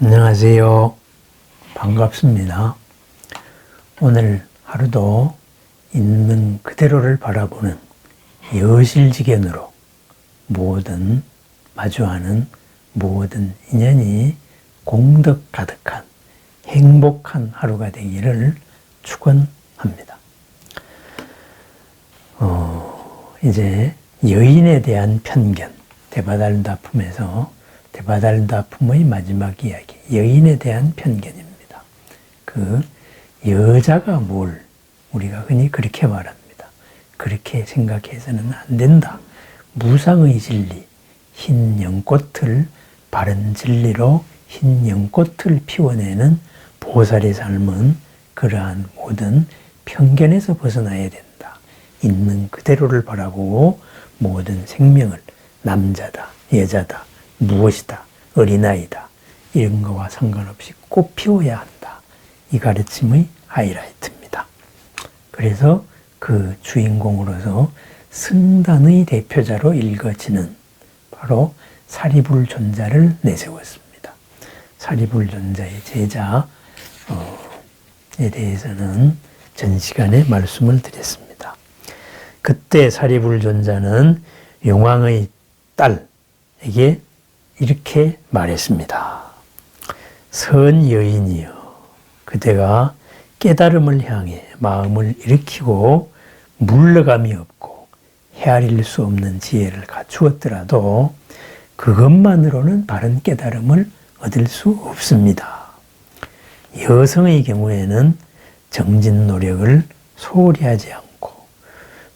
안녕하세요. 반갑습니다. 오늘 하루도 있는 그대로를 바라보는 여실지견으로 모든 마주하는 모든 인연이 공덕 가득한 행복한 하루가 되기를 축원합니다. 이제 여인에 대한 편견, 대바달다품에서 대바달다품의 마지막 이야기, 여인에 대한 편견입니다. 그 여자가 뭘, 우리가 흔히 그렇게 말합니다. 그렇게 생각해서는 안 된다. 무상의 진리, 흰 연꽃을 바른 진리로 흰 연꽃을 피워내는 보살의 삶은 그러한 모든 편견에서 벗어나야 된다. 있는 그대로를 바라보고 모든 생명을 남자다, 여자다, 무엇이다, 어린아이다, 이런 거와 상관없이 꽃 피워야 한다. 이 가르침의 하이라이트입니다. 그래서 그 주인공으로서 승단의 대표자로 일거지는 바로 사리불존자를 내세웠습니다. 사리불존자의 제자에 대해서는 전 시간에 말씀을 드렸습니다. 그때 사리불존자는 용왕의 딸에게 이렇게 말했습니다. 선 여인이여, 그대가 깨달음을 향해 마음을 일으키고 물러감이 없고 헤아릴 수 없는 지혜를 갖추었더라도 그것만으로는 바른 깨달음을 얻을 수 없습니다. 여성의 경우에는 정진 노력을 소홀히 하지 않고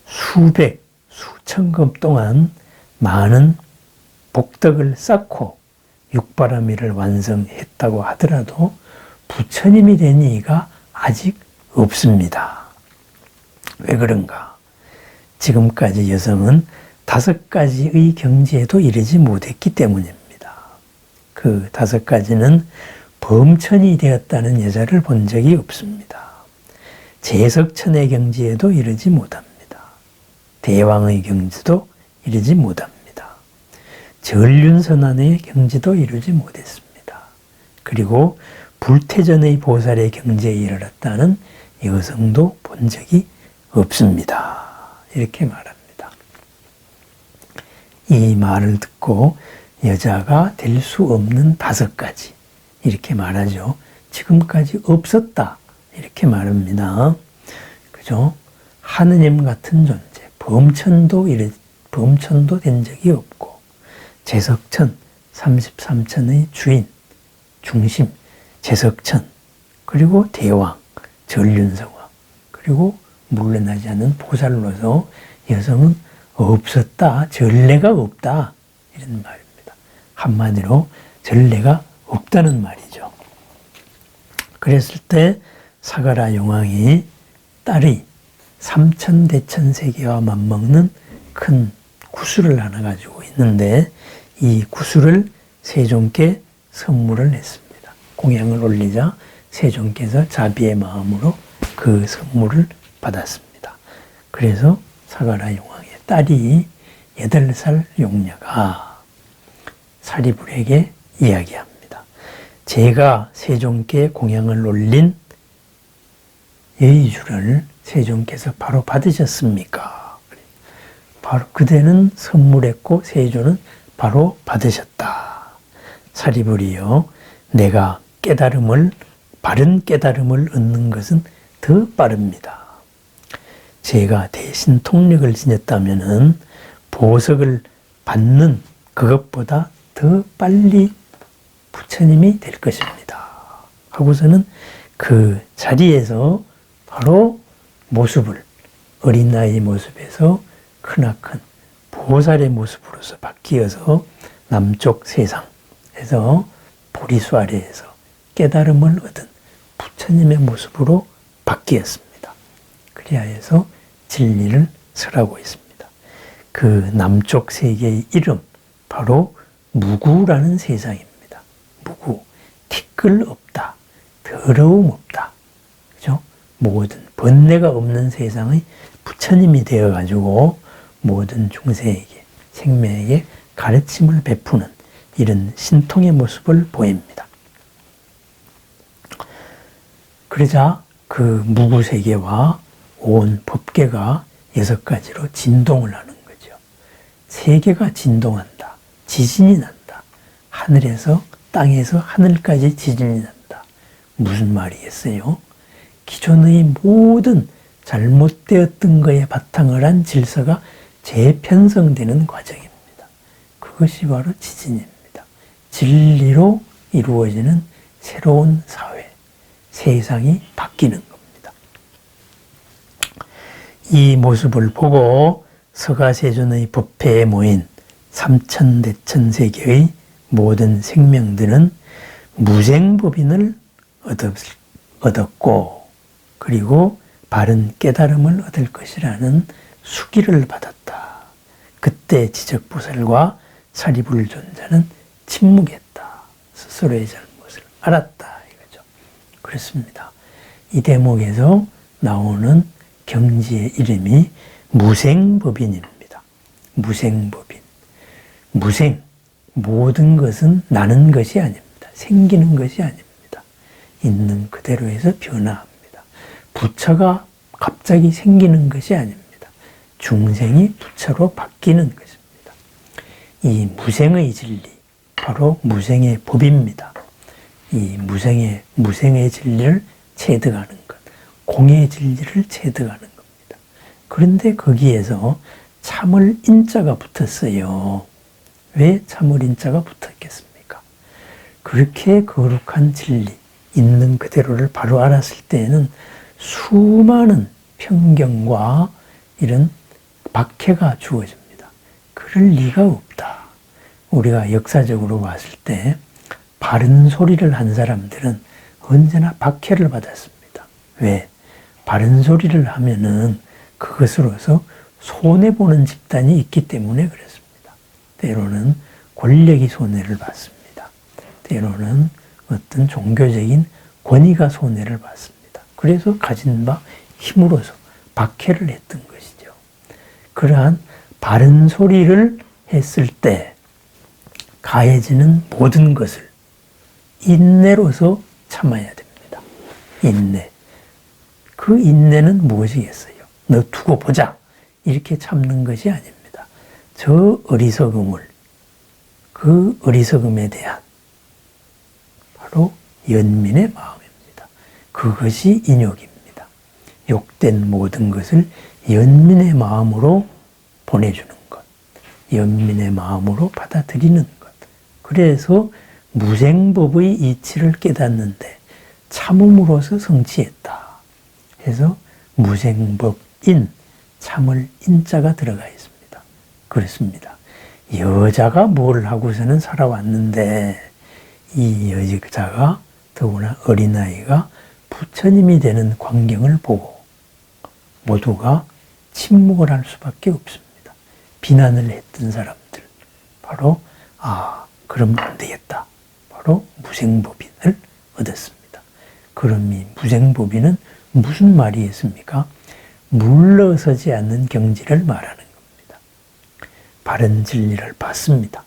수백, 수천 금 동안 많은 복덕을 쌓고 육바라밀을 완성했다고 하더라도 부처님이 된 이가 아직 없습니다. 왜 그런가? 지금까지 여성은 5가지의 경지에도 이르지 못했기 때문입니다. 그 5가지는 범천이 되었다는 여자를 본 적이 없습니다. 제석천의 경지에도 이르지 못합니다. 대왕의 경지도 이르지 못합니다. 전륜선안의 경지도 이루지 못했습니다. 그리고 불태전의 보살의 경지에 이르렀다는 여성도 본 적이 없습니다. 이렇게 말합니다. 이 말을 듣고 여자가 될 수 없는 5가지, 이렇게 말하죠. 지금까지 없었다, 이렇게 말합니다. 그죠? 하느님 같은 존재, 범천도 된 적이 없고, 제석천, 33천의 주인, 중심, 제석천, 그리고 대왕, 전륜성왕, 그리고 물러나지 않는 보살로서 여성은 없었다, 전례가 없다, 이런 말입니다. 한마디로 전례가 없다는 말이죠. 그랬을 때 사가라 용왕이 딸의 삼천대천세계와 맞먹는 큰 구슬을 하나 가지고 있는데 이 구슬을 세존께 선물을 했습니다. 공양을 올리자 세존께서 자비의 마음으로 그 선물을 받았습니다. 그래서 사가라 용왕의 딸이 8살 용녀가 사리불에게 이야기합니다. 제가 세존께 공양을 올린 예의주를 세존께서 바로 받으셨습니까? 바로 그대는 선물했고 세존은 바로 받으셨다. 사리불이여, 내가 바른 깨달음을 얻는 것은 더 빠릅니다. 제가 대신 통력을 지녔다면 보석을 받는 그것보다 더 빨리 부처님이 될 것입니다. 하고서는 그 자리에서 바로 모습을 어린아이 모습에서 크나큰 보살의 모습으로서 바뀌어서 남쪽 세상에서 보리수 아래에서 깨달음을 얻은 부처님의 모습으로 바뀌었습니다. 그리하여서 진리를 설하고 있습니다. 그 남쪽 세계의 이름 바로 무구라는 세상입니다. 무구, 티끌 없다, 더러움 없다, 그죠? 모든 번뇌가 없는 세상의 부처님이 되어가지고 모든 중생에게, 생명에게 가르침을 베푸는 이런 신통의 모습을 보입니다. 그러자 그 무구세계와 온 법계가 6가지로 진동을 하는 거죠. 세계가 진동한다. 지진이 난다. 하늘에서 땅에서 하늘까지 지진이 난다. 무슨 말이겠어요? 기존의 모든 잘못되었던 것에 바탕을 한 질서가 재편성되는 과정입니다. 그것이 바로 지진입니다. 진리로 이루어지는 새로운 사회, 세상이 바뀌는 겁니다. 이 모습을 보고 서가세존의 법회에 모인 삼천대천세계의 모든 생명들은 무생법인을 얻었고 그리고 바른 깨달음을 얻을 것이라는 수기를 받았다. 그때 지적보살과 사리불존자는 침묵했다. 스스로의 잘못을 알았다. 이거죠. 그렇습니다. 이 대목에서 나오는 경지의 이름이 무생법인입니다. 무생법인. 무생. 모든 것은 나는 것이 아닙니다. 생기는 것이 아닙니다. 있는 그대로에서 변화합니다. 부처가 갑자기 생기는 것이 아닙니다. 중생이 부처로 바뀌는 것입니다. 이 무생의 진리, 바로 무생의 법입니다. 이 무생의 진리를 체득하는 것, 공의 진리를 체득하는 겁니다. 그런데 거기에서 참을 인자가 붙었어요. 왜 참을 인자가 붙었겠습니까? 그렇게 거룩한 진리, 있는 그대로를 바로 알았을 때에는 수많은 편견과 이런 박해가 주어집니다. 그럴 리가 없다. 우리가 역사적으로 봤을 때 바른 소리를 한 사람들은 언제나 박해를 받았습니다. 왜? 바른 소리를 하면은 그것으로서 손해보는 집단이 있기 때문에 그렇습니다. 때로는 권력이 손해를 받습니다. 때로는 어떤 종교적인 권위가 손해를 받습니다. 그래서 가진 바 힘으로서 박해를 했던 것이죠. 그러한 바른 소리를 했을 때 가해지는 모든 것을 인내로서 참아야 됩니다. 인내. 그 인내는 무엇이겠어요? 너 두고 보자. 이렇게 참는 것이 아닙니다. 저 어리석음을, 그 어리석음에 대한 바로 연민의 마음입니다. 그것이 인욕입니다. 욕된 모든 것을 연민의 마음으로 보내주는 것. 연민의 마음으로 받아들이는 것. 그래서 무생법의 이치를 깨닫는데 참음으로써 성취했다. 그래서 무생법인, 참을 인자가 들어가 있습니다. 그렇습니다. 여자가 뭘 하고서는 살아왔는데 이 여자가 더구나 어린아이가 부처님이 되는 광경을 보고 모두가 침묵을 할 수밖에 없습니다. 비난을 했던 사람들. 바로 그러면 안 되겠다. 바로 무생법인을 얻었습니다. 그럼 이 무생법인은 무슨 말이겠습니까? 물러서지 않는 경지를 말하는 겁니다. 바른 진리를 받습니다.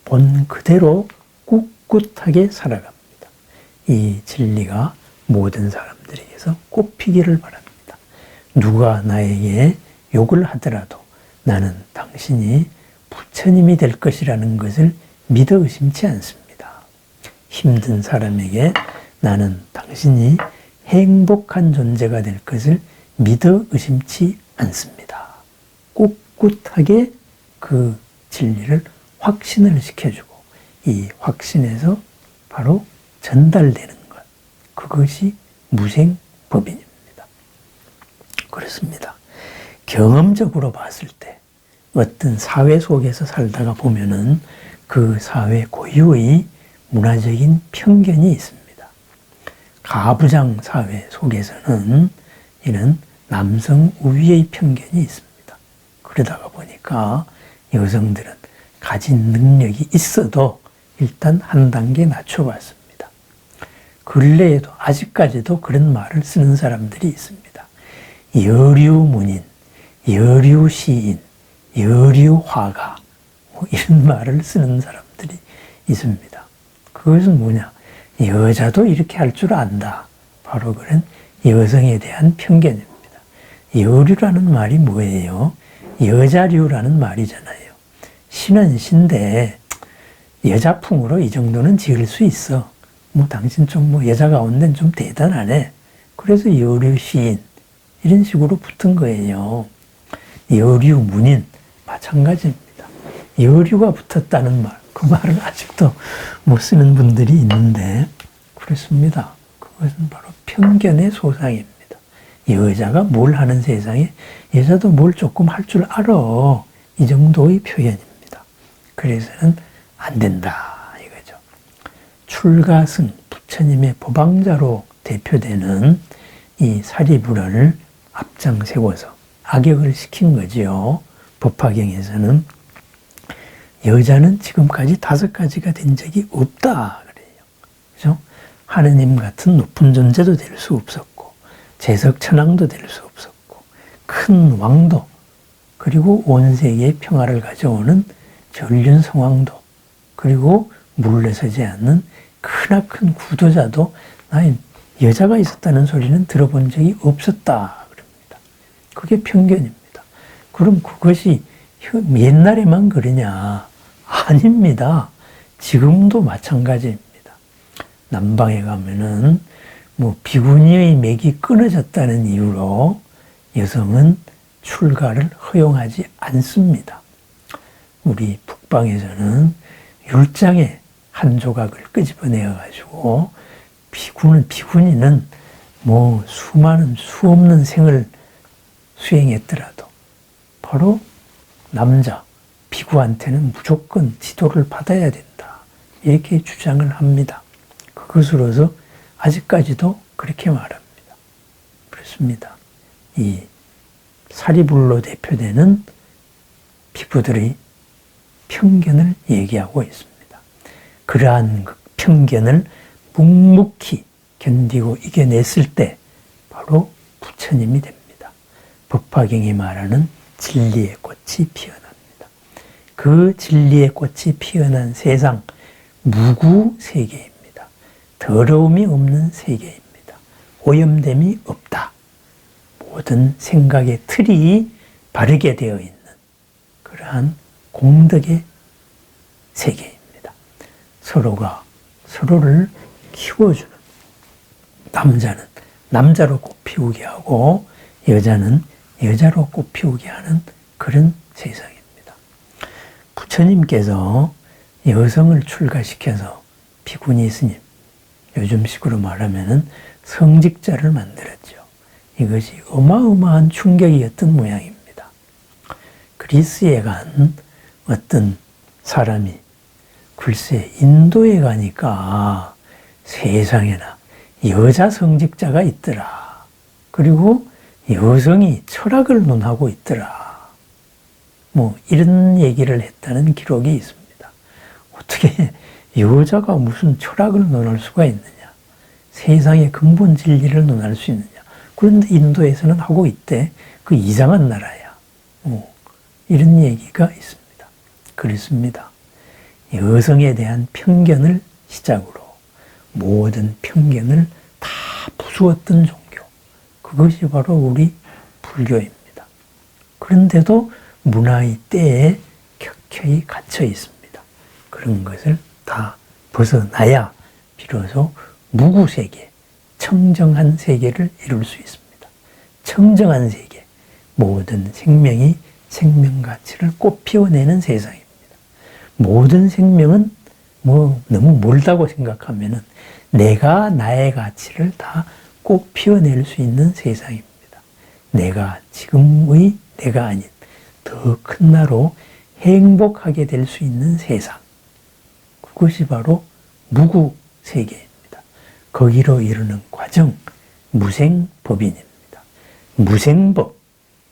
본 그대로 꿋꿋하게 살아갑니다. 이 진리가 모든 사람들에게서 꽃피기를 바랍니다. 누가 나에게 욕을 하더라도 나는 당신이 부처님이 될 것이라는 것을 믿어 의심치 않습니다. 힘든 사람에게 나는 당신이 행복한 존재가 될 것을 믿어 의심치 않습니다. 꿋꿋하게 그 진리를 확신을 시켜주고 이 확신에서 바로 전달되는 것. 그것이 무생법인입니다. 그렇습니다. 경험적으로 봤을 때 어떤 사회 속에서 살다가 보면은 그 사회 고유의 문화적인 편견이 있습니다. 가부장 사회 속에서는 이런 남성 우위의 편견이 있습니다. 그러다가 보니까 여성들은 가진 능력이 있어도 일단 한 단계 낮춰봤습니다. 근래에도 아직까지도 그런 말을 쓰는 사람들이 있습니다. 여류문인, 여류시인, 여류화가 이런 말을 쓰는 사람들이 있습니다. 그것은 뭐냐? 여자도 이렇게 할 줄 안다. 바로 그런 여성에 대한 편견입니다. 여류라는 말이 뭐예요? 여자류라는 말이잖아요. 신은 신데 여자풍으로 이 정도는 지을 수 있어. 뭐 당신 좀 뭐 여자 가운데는 좀 대단하네. 그래서 여류 시인 이런 식으로 붙은 거예요. 여류 문인 마찬가지입니다. 여류가 붙었다는 말, 그 말을 아직도 못 쓰는 분들이 있는데 그렇습니다. 그것은 바로 편견의 소상입니다. 여자가 뭘 하는 세상에 여자도 뭘 조금 할 줄 알아. 이 정도의 표현입니다. 그래서는 안 된다 이거죠. 출가승 부처님의 법왕자로 대표되는 이 사리불화를 앞장세워서 악역을 시킨 거지요. 법화경에서는 여자는 지금까지 5가지가 된 적이 없다 그래요. 그죠? 하느님 같은 높은 존재도 될 수 없었고, 재석천왕도 될 수 없었고, 큰 왕도, 그리고 온 세계의 평화를 가져오는 전륜성왕도, 그리고 물러서지 않는 크나큰 구도자도 나는 여자가 있었다는 소리는 들어본 적이 없었다 그럽니다. 그게 편견입니다. 그럼 그것이 옛날에만 그러냐? 아닙니다. 지금도 마찬가지입니다. 남방에 가면은 뭐 비구니의 맥이 끊어졌다는 이유로 여성은 출가를 허용하지 않습니다. 우리 북방에서는 율장에 한 조각을 끄집어내어 가지고 비구니는 뭐 수많은 수 없는 생을 수행했더라도 바로 남자 비구한테는 무조건 지도를 받아야 된다. 이렇게 주장을 합니다. 그것으로서 아직까지도 그렇게 말합니다. 그렇습니다. 이 사리불로 대표되는 비구들의 편견을 얘기하고 있습니다. 그러한 편견을 묵묵히 견디고 이겨냈을 때 바로 부처님이 됩니다. 법화경이 말하는 진리의 꽃이 피어납니다. 그 진리의 꽃이 피어난 세상, 무구세계입니다. 더러움이 없는 세계입니다. 오염됨이 없다. 모든 생각의 틀이 바르게 되어 있는 그러한 공덕의 세계입니다. 서로가 서로를 키워주는, 남자는 남자로 꽃 피우게 하고 여자는 여자로 꽃 피우게 하는 그런 세상입니다. 부처님께서 여성을 출가시켜서 비구니 스님, 요즘식으로 말하면은 성직자를 만들었죠. 이것이 어마어마한 충격이었던 모양입니다. 그리스에 간 어떤 사람이 글쎄 인도에 가니까 세상에나 여자 성직자가 있더라. 그리고 여성이 철학을 논하고 있더라. 뭐 이런 얘기를 했다는 기록이 있습니다. 어떻게 여자가 무슨 철학을 논할 수가 있느냐? 세상의 근본 진리를 논할 수 있느냐? 그런데 인도에서는 하고 있대. 그 이상한 나라야. 이런 얘기가 있습니다. 그렇습니다. 여성에 대한 편견을 시작으로 모든 편견을 다 부수었던 종교. 그것이 바로 우리 불교입니다. 그런데도 문화의 때에 켜켜이 갇혀 있습니다. 그런 것을 다 벗어나야 비로소 무구세계, 청정한 세계를 이룰 수 있습니다. 청정한 세계, 모든 생명이 생명 가치를 꽃피워내는 세상입니다. 모든 생명은 뭐 너무 멀다고 생각하면은 내가 나의 가치를 다 꽃피워낼 수 있는 세상입니다. 내가 지금의 내가 아닌 더 큰 나로 행복하게 될 수 있는 세상. 그것이 바로 무구세계입니다. 거기로 이르는 과정, 무생법인입니다. 무생법,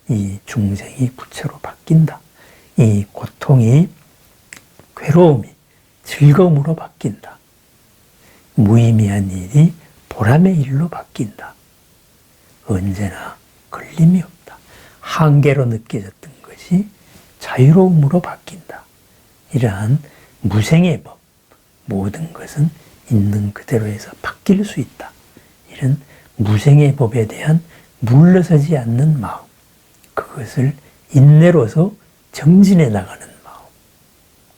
이 중생이 부처로 바뀐다. 이 고통이 괴로움이 즐거움으로 바뀐다. 무의미한 일이 보람의 일로 바뀐다. 언제나 걸림이 없다. 한계로 느껴졌던 것이 자유로움으로 바뀐다. 이러한 무생의 법, 모든 것은 있는 그대로에서 바뀔 수 있다. 이런 무생의 법에 대한 물러서지 않는 마음, 그것을 인내로서 정진해 나가는 마음,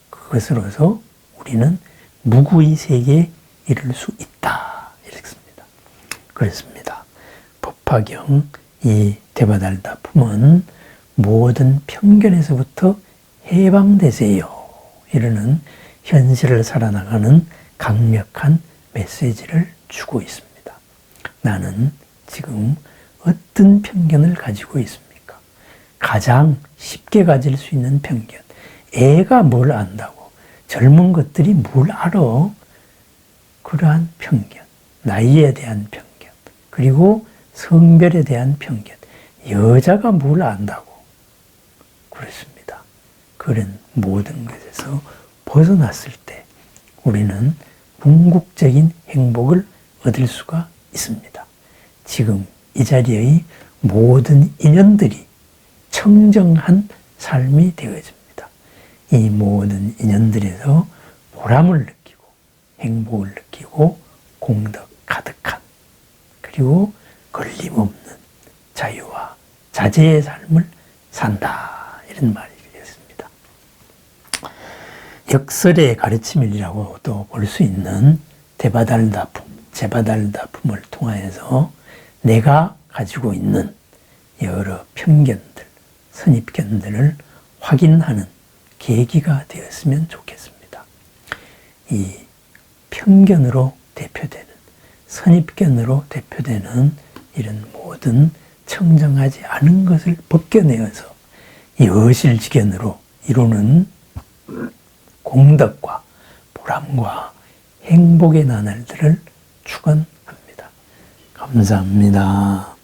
그것으로서 우리는 무구의 세계에 이를 수 있다. 이렇습니다. 그렇습니다. 법화경 이 대바달다품은 모든 편견에서부터 해방되세요. 이러는 현실을 살아나가는 강력한 메시지를 주고 있습니다. 나는 지금 어떤 편견을 가지고 있습니까? 가장 쉽게 가질 수 있는 편견. 애가 뭘 안다고, 젊은 것들이 뭘 알아? 그러한 편견, 나이에 대한 편견, 그리고 성별에 대한 편견, 여자가 뭘 안다고. 그렇습니다. 그런 모든 것에서 벗어났을 때 우리는 궁극적인 행복을 얻을 수가 있습니다. 지금 이 자리의 모든 인연들이 청정한 삶이 되어집니다. 이 모든 인연들에서 보람을 느끼고 행복을 느끼고 공덕 가득한, 그리고 걸림없는 자유와 자제의 삶을 산다. 이런 말이 되겠습니다. 역설의 가르침이라고 또 볼 수 있는 대바달다품, 제바달다품을 통하여서 내가 가지고 있는 여러 편견들, 선입견들을 확인하는 계기가 되었으면 좋겠습니다. 이 편견으로 대표되는, 선입견으로 대표되는 이런 모든 청정하지 않은 것을 벗겨내어서 여실지견으로 이루는 공덕과 보람과 행복의 나날들을 축원합니다. 감사합니다.